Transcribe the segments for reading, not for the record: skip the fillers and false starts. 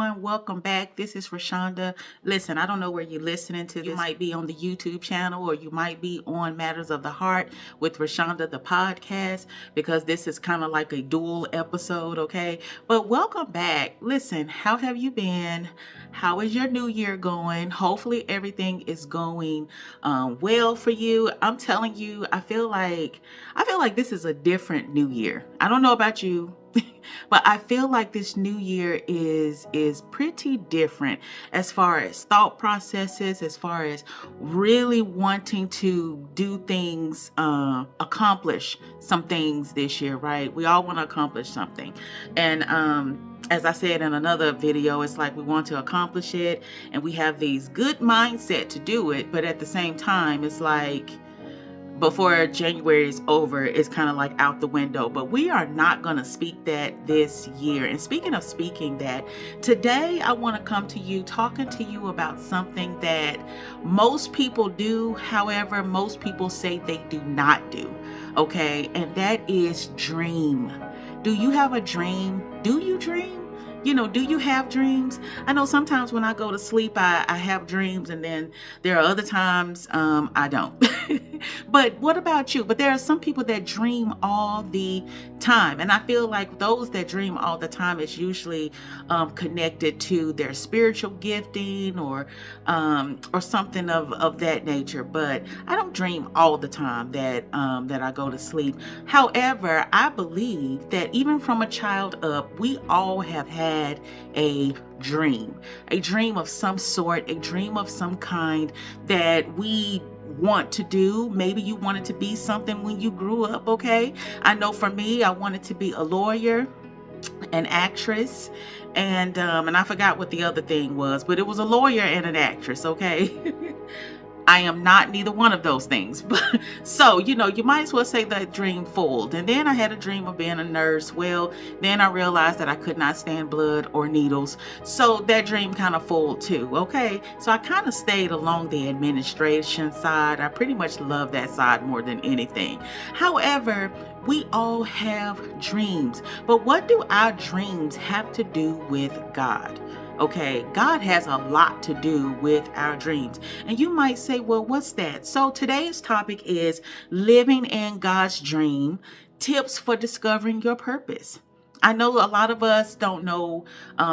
everyone. Welcome back. This is Rashonda. Listen, I don't know where you're listening to. You might be on the YouTube channel or you might be on Matters of the Heart with Rashonda, the podcast, because this is kind of like a dual episode, okay? But welcome back. Listen, how have you been? How is your new year going? Hopefully everything is going well for you. I'm telling you, I feel like this is a different new year. I don't know about you. But I feel like this new year is pretty different as far as thought processes, as far as really wanting to do things, accomplish some things this year, right? We all want to accomplish something. And as I said in another video, it's like we want to accomplish it and we have these good mindset to do it. But at the same time, it's like, before January is over, it's kind of like out the window. But we are not going to speak that this year. And speaking of speaking that, today I want to come to you talking to you about something that most people do. However, most people say they do not do. Okay. And that is dream. Do you have a dream? Do you dream? Do you have dreams? I know sometimes when I go to sleep, I have dreams, and then there are other times I don't. But what about you? But there are some people that dream all the time. And I feel like those that dream all the time is usually connected to their spiritual gifting or something of that nature. But I don't dream all the time that I go to sleep. However, I believe that even from a child up, we all have had a dream of some sort, a dream of some kind that we want to do. Maybe you wanted to be something when you grew up, okay? I know for me, I wanted to be a lawyer, an actress, and I forgot what the other thing was, but it was a lawyer and an actress, okay? I am not neither one of those things. But so, you might as well say that dream fooled. And then I had a dream of being a nurse. Well, then I realized that I could not stand blood or needles. So that dream kind of fooled too. Okay. So I kind of stayed along the administration side. I pretty much love that side more than anything. However, we all have dreams. But what do our dreams have to do with God? Okay, God has a lot to do with our dreams. And you might say, well, what's that? So today's topic is living in God's dream, tips for discovering your purpose. I know a lot of us don't know,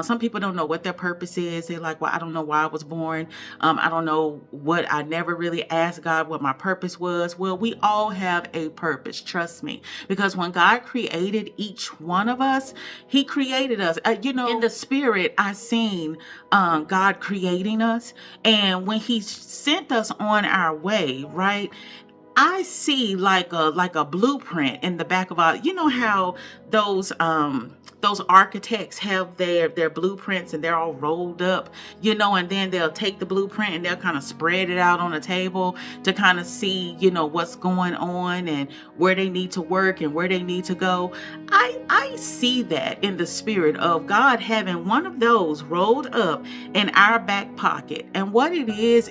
some people don't know what their purpose is. They're like, well, I don't know why I was born. I don't know I never really asked God what my purpose was. Well, we all have a purpose, trust me. Because when God created each one of us, He created us. In the spirit, I seen God creating us. And when He sent us on our way, right? I see like a blueprint in the back of our, how those architects have their blueprints and they're all rolled up, and then they'll take the blueprint and they'll kind of spread it out on a table to kind of see, what's going on and where they need to work and where they need to go. I see that in the spirit of God having one of those rolled up in our back pocket. And what it is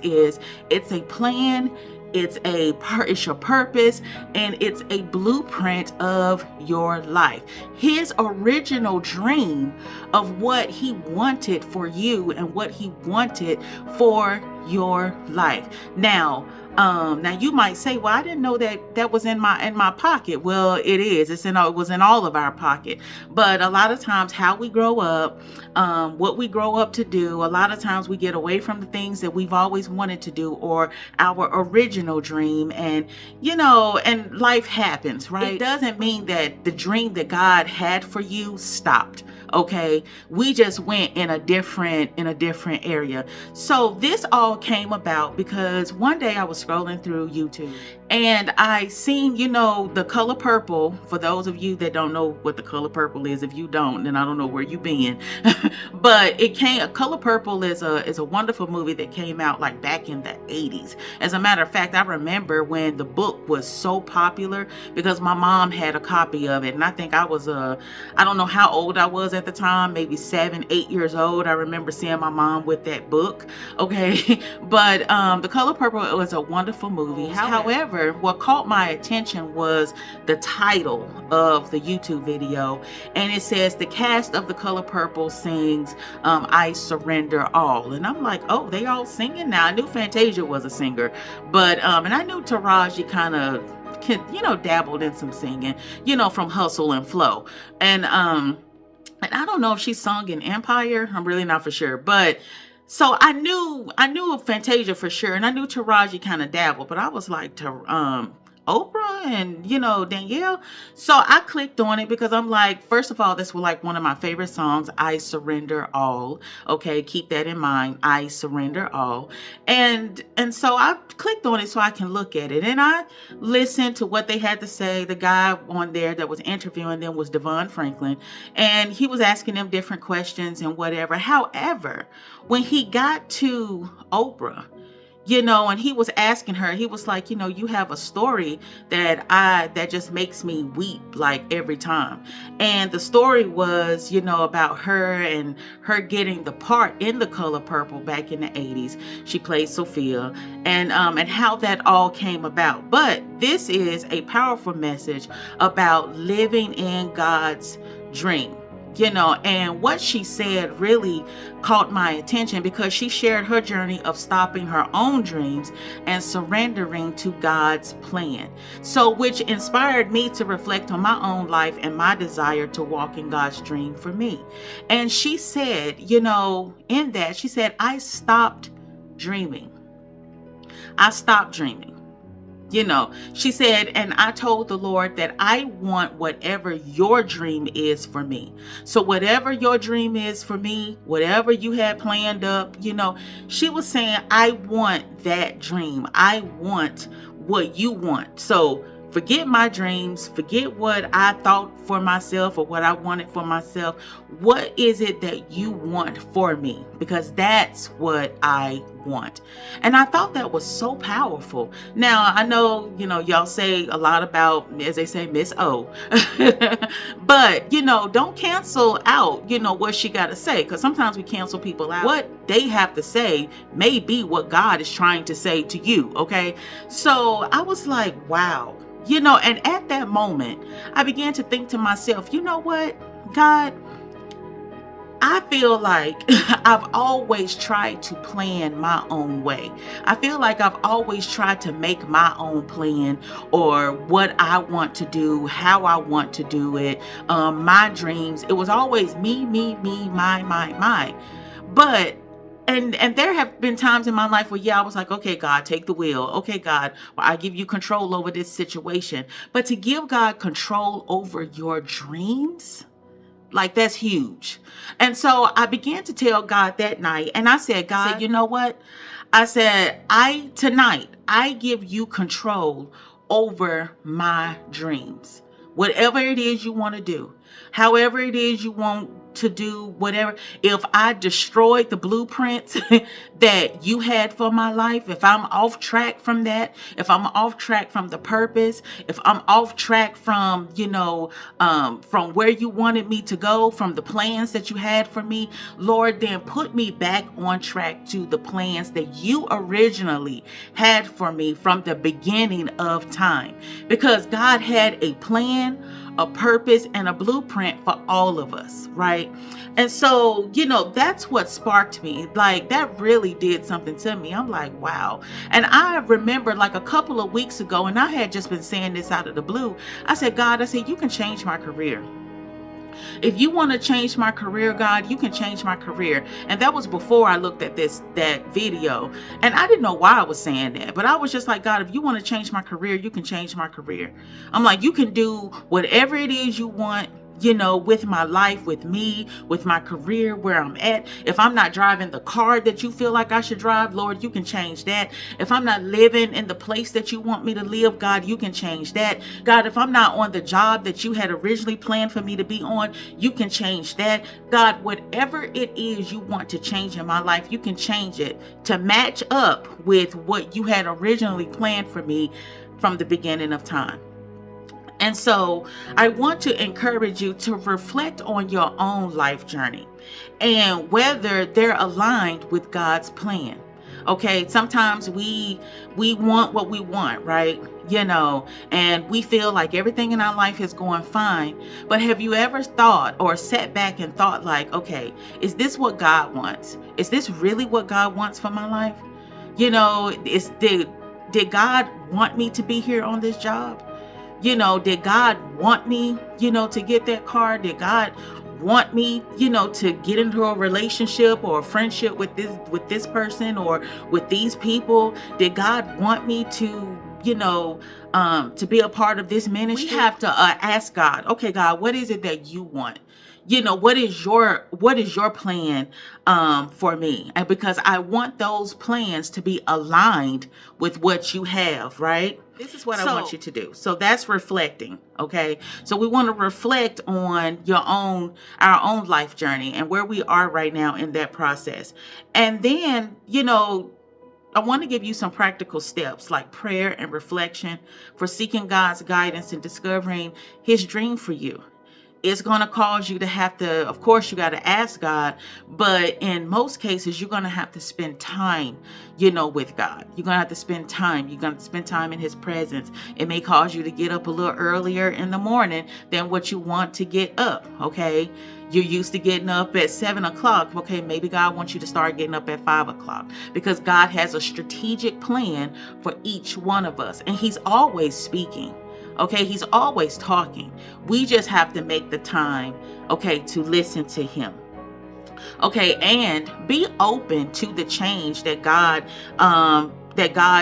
it's a plan. It's your purpose, and it's a blueprint of your life. His original dream of what He wanted for you and what He wanted for your life. Now you might say, well, I didn't know that was in my pocket. Well, it is. It was in all of our pocket. But a lot of times how we grow up, what we grow up to do, a lot of times we get away from the things that we've always wanted to do or our original dream. And, and life happens, right? It doesn't mean that the dream that God had for you stopped. Okay, we just went in a different area. So this all came about because one day I was scrolling through YouTube and I seen, the color purple. For those of you that don't know what the color purple is, if you don't, then I don't know where you've been. But Color Purple is a wonderful movie that came out like back in the 80s. As a matter of fact, I remember when the book was so popular because my mom had a copy of it, and I think I don't know how old I was at at the time, maybe 7, 8 years old. I remember seeing my mom with that book. Okay. But The Color Purple was a wonderful movie. However, what caught my attention was the title of the YouTube video. And it says, the cast of The Color Purple sings I Surrender All. And I'm like, oh, they all singing now. I knew Fantasia was a singer. But, and I knew Taraji kind of, dabbled in some singing, from Hustle and Flow. And I don't know if she sung in Empire. I'm really not for sure. But so I knew of Fantasia for sure. And I knew Taraji kind of dabbled, but I was like, Oprah and, Danielle. So I clicked on it because I'm like, first of all, this was like one of my favorite songs, I Surrender All. Okay, keep that in mind. I Surrender All. And so I clicked on it so I can look at it. And I listened to what they had to say. The guy on there that was interviewing them was Devon Franklin. And he was asking them different questions and whatever. However, when he got to Oprah, and he was asking her, he was like, you have a story that just makes me weep like every time. And the story was, about her and her getting the part in The Color Purple back in the 80s. She played Sophia, and how that all came about. But this is a powerful message about living in God's dream. And what she said really caught my attention because she shared her journey of stopping her own dreams and surrendering to God's plan. So, which inspired me to reflect on my own life and my desire to walk in God's dream for me. And she said, in that, she said, I stopped dreaming. I stopped dreaming. She said, and I told the Lord that I want whatever your dream is for me. So whatever your dream is for me, whatever you had planned up, she was saying, I want that dream. I want what you want. So forget my dreams, forget what I thought for myself or what I wanted for myself. What is it that you want for me? Because that's what I want. And I thought that was so powerful. Now, I know, y'all say a lot about, as they say, Miss O. But, don't cancel out, what she got to say. Because sometimes we cancel people out. What they have to say may be what God is trying to say to you, okay? So I was like, wow. And at that moment, I began to think to myself, you know what, God, I feel like I've always tried to plan my own way. I feel like I've always tried to make my own plan or what I want to do, how I want to do it, my dreams. It was always me, my. But And there have been times in my life where, I was like, okay, God, take the wheel. Okay, God, well, I give you control over this situation. But to give God control over your dreams, like that's huge. And so I began to tell God that night, and I said, God, you know what? I said, tonight, I give you control over my dreams. Whatever it is you want to do, however it is you want to do, whatever. If I destroyed the blueprint that you had for my life, if I'm off track from that, if I'm off track from the purpose, if I'm off track from, from where you wanted me to go, from the plans that you had for me, Lord, then put me back on track to the plans that you originally had for me from the beginning of time. Because God had a plan, a purpose, and a blueprint for all of us, right? And so, that's what sparked me. Like, that really did something to me. I'm like, wow. And I remember like a couple of weeks ago, and I had just been saying this out of the blue. I said, God, you can change my career. If you want to change my career, God, you can change my career. And that was before I looked at that video. And I didn't know why I was saying that, but I was just like, God, if you want to change my career, you can change my career. I'm like, you can do whatever it is you want, with my life, with me, with my career, where I'm at. If I'm not driving the car that you feel like I should drive, Lord, you can change that. If I'm not living in the place that you want me to live, God, you can change that. God, if I'm not on the job that you had originally planned for me to be on, you can change that. God, whatever it is you want to change in my life, you can change it to match up with what you had originally planned for me from the beginning of time. And so I want to encourage you to reflect on your own life journey and whether they're aligned with God's plan. Okay, sometimes we want what we want, right? And we feel like everything in our life is going fine. But have you ever thought or sat back and thought like, okay, is this what God wants? Is this really what God wants for my life? Did God want me to be here on this job? Did God want me, to get that car? Did God want me, to get into a relationship or a friendship with this person or with these people? Did God want me to be a part of this ministry? We have to ask God, okay, God, what is it that you want? What is your plan for me? And because I want those plans to be aligned with what you have, right? This is what I want you to do. So that's reflecting, okay? So we want to reflect on our own life journey and where we are right now in that process. And then, I want to give you some practical steps like prayer and reflection for seeking God's guidance and discovering his dream for you. It's going to cause you to have to, of course, you got to ask God, but in most cases, you're going to have to spend time, with God. You're going to have to spend time. You're going to spend time in his presence. It may cause you to get up a little earlier in the morning than what you want to get up, okay? You're used to getting up at 7 o'clock. Okay, maybe God wants you to start getting up at 5 o'clock because God has a strategic plan for each one of us, and he's always speaking. Okay, he's always talking. We just have to make the time, okay, to listen to him. Okay, and be open to the change that God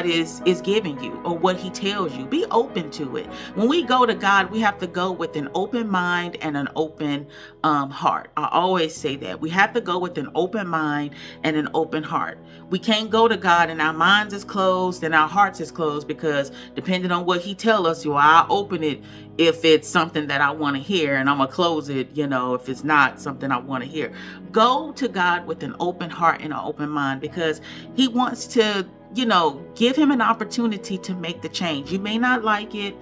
is giving you or what he tells you. Be open to it. When we go to God, we have to go with an open mind and an open heart. I always say that. We have to go with an open mind and an open heart. We can't go to God and our minds is closed and our hearts is closed because depending on what he tells us, I'll open it if it's something that I want to hear, and I'm going to close it, if it's not something I want to hear. Go to God with an open heart and an open mind because he wants to, give him an opportunity to make the change. You may not like it.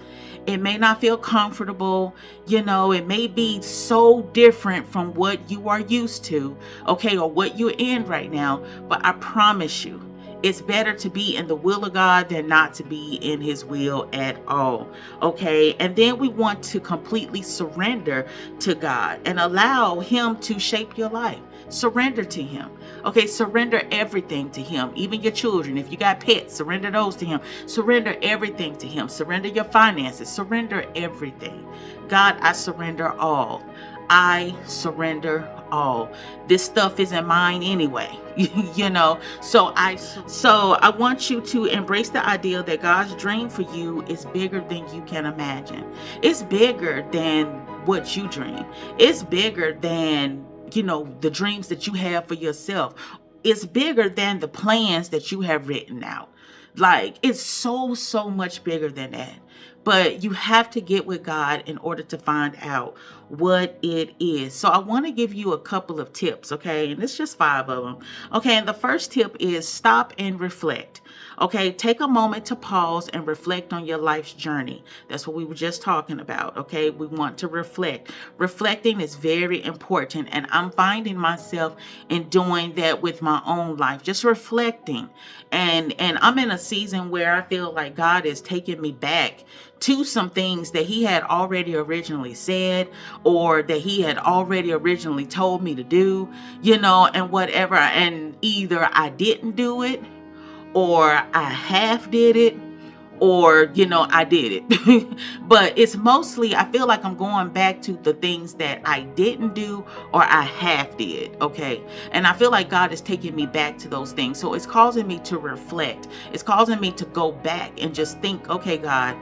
It may not feel comfortable. It may be so different from what you are used to, okay, or what you're in right now. But I promise you, it's better to be in the will of God than not to be in his will at all. Okay. And then we want to completely surrender to God and allow him to shape your life. Surrender to him. Okay. Surrender everything to him. Even your children. If you got pets, surrender those to him. Surrender everything to him. Surrender your finances. Surrender everything. God, I surrender all. I surrender all. This stuff isn't mine anyway, So I want you to embrace the idea that God's dream for you is bigger than you can imagine. It's bigger than what you dream. It's bigger than, the dreams that you have for yourself. It's bigger than the plans that you have written out. Like, it's so much bigger than that. But you have to get with God in order to find out what it is. So I want to give you a couple of tips, okay? And it's just 5 of them. Okay, and the first tip is stop and reflect. Okay, take a moment to pause and reflect on your life's journey. That's what we were just talking about, okay? We want to reflect. Reflecting is very important, and I'm finding myself in doing that with my own life, just reflecting. And I'm in a season where I feel like God is taking me back to some things that he had already originally said or that he had already originally told me to do, and whatever. And either I didn't do it or I half did it or, I did it. But it's mostly, I feel like I'm going back to the things that I didn't do or I half did. Okay. And I feel like God is taking me back to those things. So it's causing me to reflect. It's causing me to go back and just think, okay, God,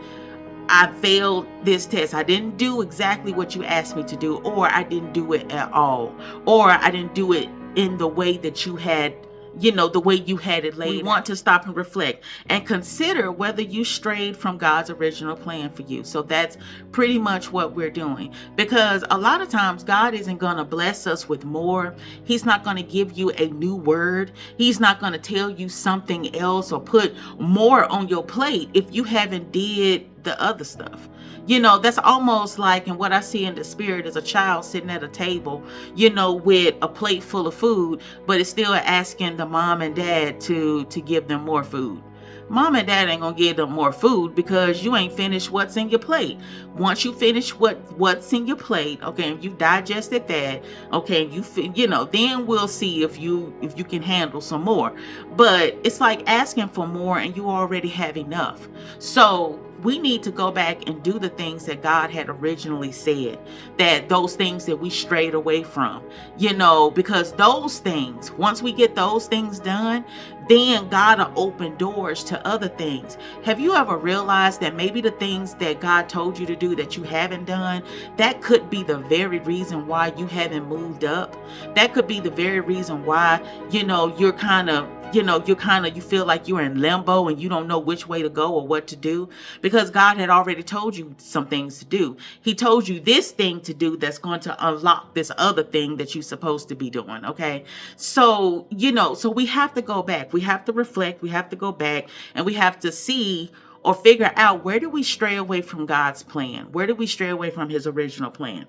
I failed this test. I didn't do exactly what you asked me to do, or I didn't do it at all, or I didn't do it in the way that you had, the way you had it laid. We want to stop and reflect and consider whether you strayed from God's original plan for you. So that's pretty much what we're doing, because a lot of times God isn't going to bless us with more. He's not going to give you a new word. He's not going to tell you something else or put more on your plate if you haven't did the other stuff. That's almost like, and what I see in the spirit is a child sitting at a table, with a plate full of food, but it's still asking the mom and dad to give them more food. Mom and dad ain't gonna give them more food because you ain't finished what's in your plate. Once you finish what's in your plate, okay, and you digested that, okay, then we'll see if you can handle some more. But it's like asking for more and you already have enough. So we need to go back and do the things that God had originally said, that those things that we strayed away from, because those things, once we get those things done, then God will open doors to other things. Have you ever realized that maybe the things that God told you to do that you haven't done, that could be the very reason why you haven't moved up? That could be the very reason why, you're kind of, you feel like you're in limbo and you don't know which way to go or what to do, because God had already told you some things to do. He told you this thing to do that's going to unlock this other thing that you're supposed to be doing. Okay. So, so we have to go back. We have to reflect. We have to go back and we have to see or figure out, where do we stray away from God's plan? Where do we stray away from his original plan?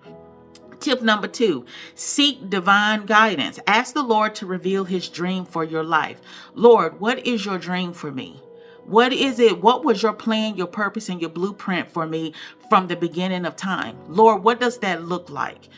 Tip number 2, seek divine guidance. Ask the Lord to reveal his dream for your life. Lord, what is your dream for me? What is it? What was your plan, your purpose, and your blueprint for me from the beginning of time? Lord, what does that look like?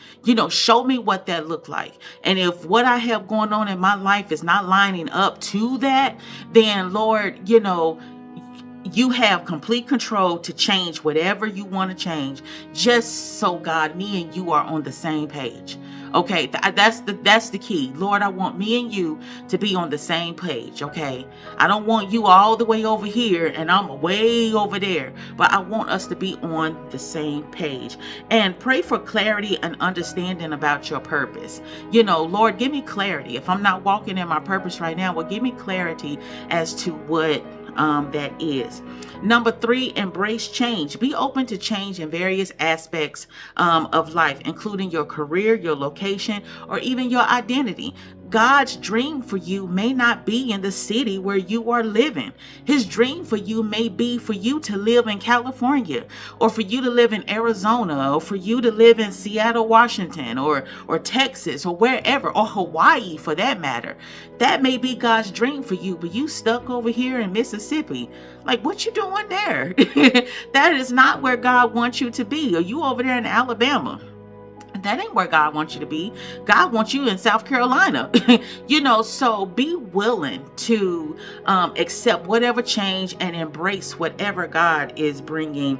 Show me what that looked like. And if what I have going on in my life is not lining up to that, then Lord, you have complete control to change whatever you want to change, just so God, me and you are on the same page. Okay, that's the key. Lord, I want me and you to be on the same page. Okay, I don't want you all the way over here and I'm way over there, but I want us to be on the same page. And pray for clarity and understanding about your purpose. Lord, give me clarity. If I'm not walking in my purpose right now, well, give me clarity as to what that is. Number 3, embrace change. Be open to change in various aspects of life, including your career, your location, or even your identity. God's dream for you may not be in the city where you are living. His dream for you may be for you to live in California, or for you to live in Arizona, or for you to live in Seattle, Washington, or Texas, or wherever, or Hawaii for that matter. That may be God's dream for you, but you stuck over here in Mississippi. Like, what you doing there? That is not where God wants you to be. Or you over there in Alabama. That ain't where God wants you to be. God wants you in South Carolina. So be willing to accept whatever change and embrace whatever God is bringing,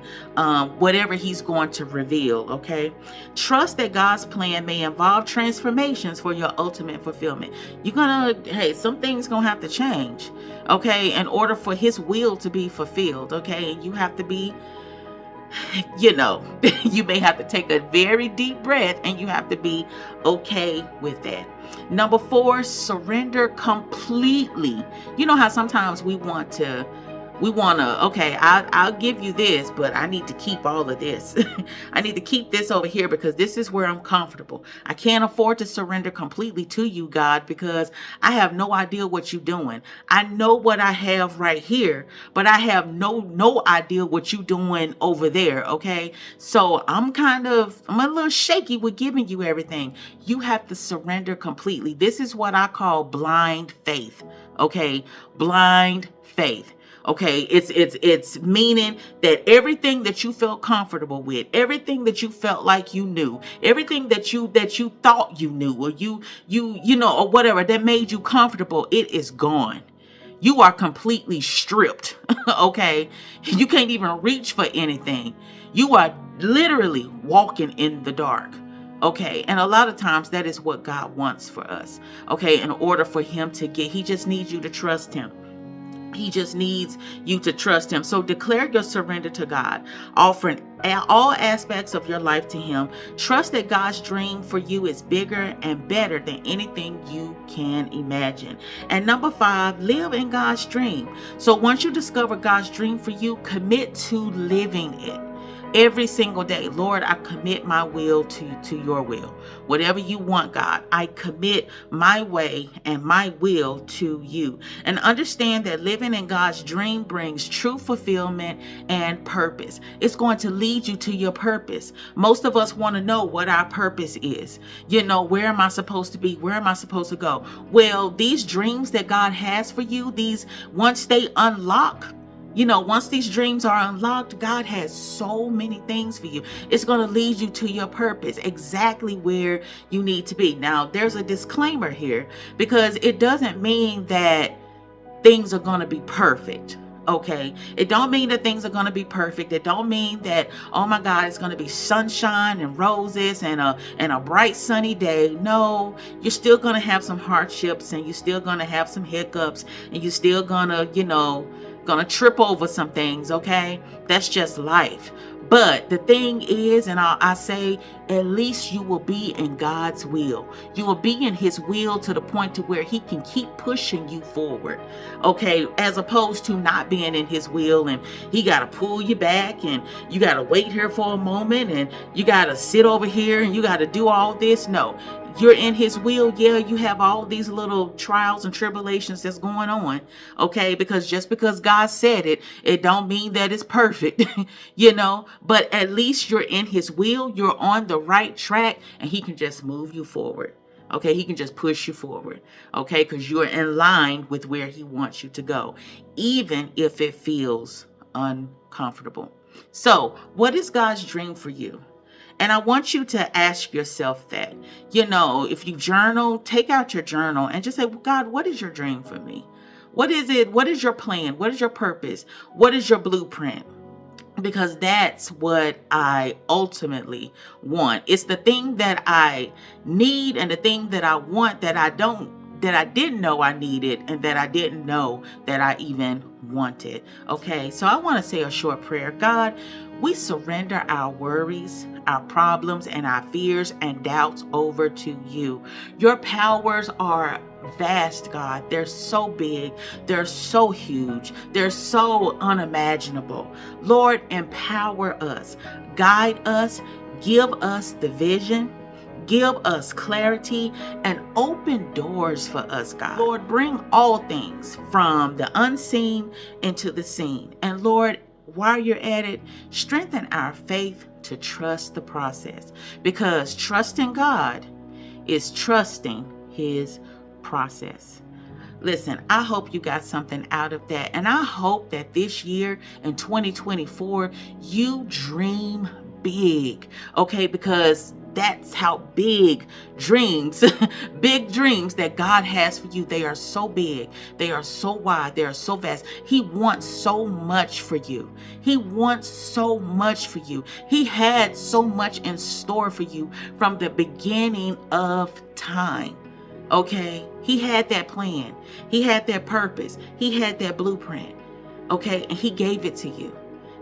whatever he's going to reveal. Okay. Trust that God's plan may involve transformations for your ultimate fulfillment. Some things gonna have to change, okay, in order for his will to be fulfilled. Okay. And you have to be, you may have to take a very deep breath and you have to be okay with that. Number 4, surrender completely. You know how sometimes we want to, okay, I'll give you this, but I need to keep all of this. I need to keep this over here because this is where I'm comfortable. I can't afford to surrender completely to you, God, because I have no idea what you're doing. I know what I have right here, but I have no idea what you're doing over there. Okay. So I'm a little shaky with giving you everything. You have to surrender completely. This is what I call blind faith. Okay. Blind faith. Okay, it's meaning that everything that you felt comfortable with, everything that you felt like you knew, everything that you thought you knew, or or whatever that made you comfortable, it is gone. You are completely stripped. Okay, you can't even reach for anything. You are literally walking in the dark. Okay, and a lot of times that is what God wants for us. Okay, in order for him to he just needs you to trust him. He just needs you to trust him. So declare your surrender to God, offering all aspects of your life to him. Trust that God's dream for you is bigger and better than anything you can imagine. And number 5, live in God's dream. So once you discover God's dream for you, commit to living it. every single day. Lord, I commit my will to your will. Whatever you want, God, I commit my way and my will to you. And understand that living in God's dream brings true fulfillment and purpose. It's going to lead you to your purpose. Most of us want to know what our purpose is. Where am I supposed to be? Where am I supposed to go? Well, these dreams that God has for you, once they unlock, once these dreams are unlocked, God has so many things for you. It's going to lead you to your purpose, exactly where you need to be. Now, there's a disclaimer here, because it doesn't mean that things are going to be perfect. Okay, it don't mean that things are going to be perfect. It don't mean that, oh my God, it's going to be sunshine and roses and a bright sunny day. No, you're still going to have some hardships, and you're still going to have some hiccups, and you're still going to gonna trip over some things. Okay, that's just life. But the thing is, and I say, at least you will be in God's will. You will be in his will to the point to where he can keep pushing you forward. Okay, as opposed to not being in his will, and he got to pull you back, and you got to wait here for a moment, and you got to sit over here, and you got to do all this. No, you're in his will. Yeah, you have all these little trials and tribulations that's going on. Okay, because just because God said it, it don't mean that it's perfect. But at least you're in his will. You're on the right track, and he can just move you forward. Okay, he can just push you forward. Okay, because you're in line with where he wants you to go, even if it feels uncomfortable. So, what is God's dream for you? And I want you to ask yourself that. If you journal, take out your journal and just say, well, God, what is your dream for me? What is it? What is your plan? What is your purpose? What is your blueprint? Because that's what I ultimately want. It's the thing that I need, and the thing that I want that I didn't know I needed, and that I didn't know that I even wanted. Okay, so I want to say a short prayer. God, we surrender our worries, our problems, and our fears and doubts over to you. Your powers are vast, God. They're so big. They're so huge. They're so unimaginable. Lord, empower us, guide us, give us the vision, give us clarity, and open doors for us, God. Lord, bring all things from the unseen into the seen. And Lord, while you're at it, strengthen our faith to trust the process, because trusting God is trusting his process. Listen, I hope you got something out of that. And I hope that this year in 2024, you dream big. Okay, because that's how big dreams, big dreams that God has for you. They are so big. They are so wide. They are so vast. He wants so much for you. He wants so much for you. He had so much in store for you from the beginning of time. Okay, he had that plan. He had that purpose. He had that blueprint. Okay, and he gave it to you.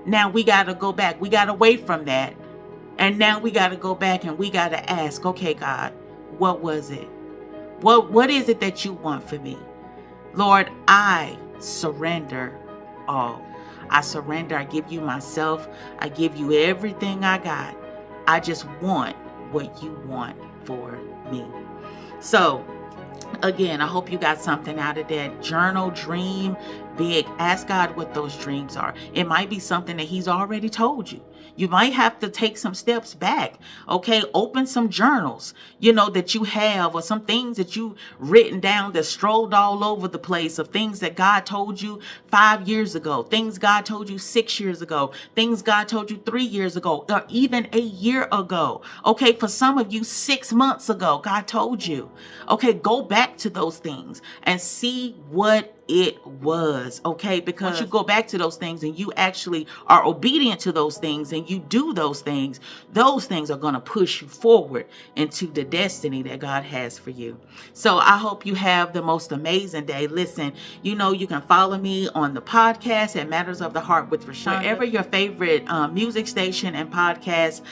Now we got to go back. We got to wait from that. And now we got to go back, and we got to ask, okay, God, what was it? What is it that you want for me? Lord, I surrender all. I surrender. I give you myself. I give you everything I got. I just want what you want for me. So, again, I hope you got something out of that. Journal, dream big. Ask God what those dreams are. It might be something that he's already told you. You might have to take some steps back. Okay, open some journals, that you have, or some things that you written down that strolled all over the place, of things that God told you 5 years ago, things God told you 6 years ago, things God told you 3 years ago, or even a year ago. Okay, for some of you, 6 months ago, God told you. Okay, go back to those things and see what it was. Okay, because once you go back to those things and you actually are obedient to those things and you do those things are going to push you forward into the destiny that God has for you. So I hope you have the most amazing day. Listen, you can follow me on the podcast at Matters of the Heart with Rashonda, wherever your favorite music station and podcast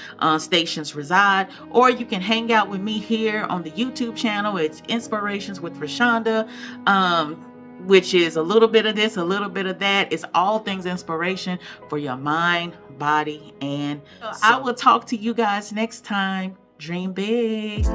stations reside, or you can hang out with me here on the YouTube channel. It's Inspirations with Rashonda. which is a little bit of this, a little bit of that. It's all things inspiration for your mind, body, and soul. I will talk to you guys next time. Dream big.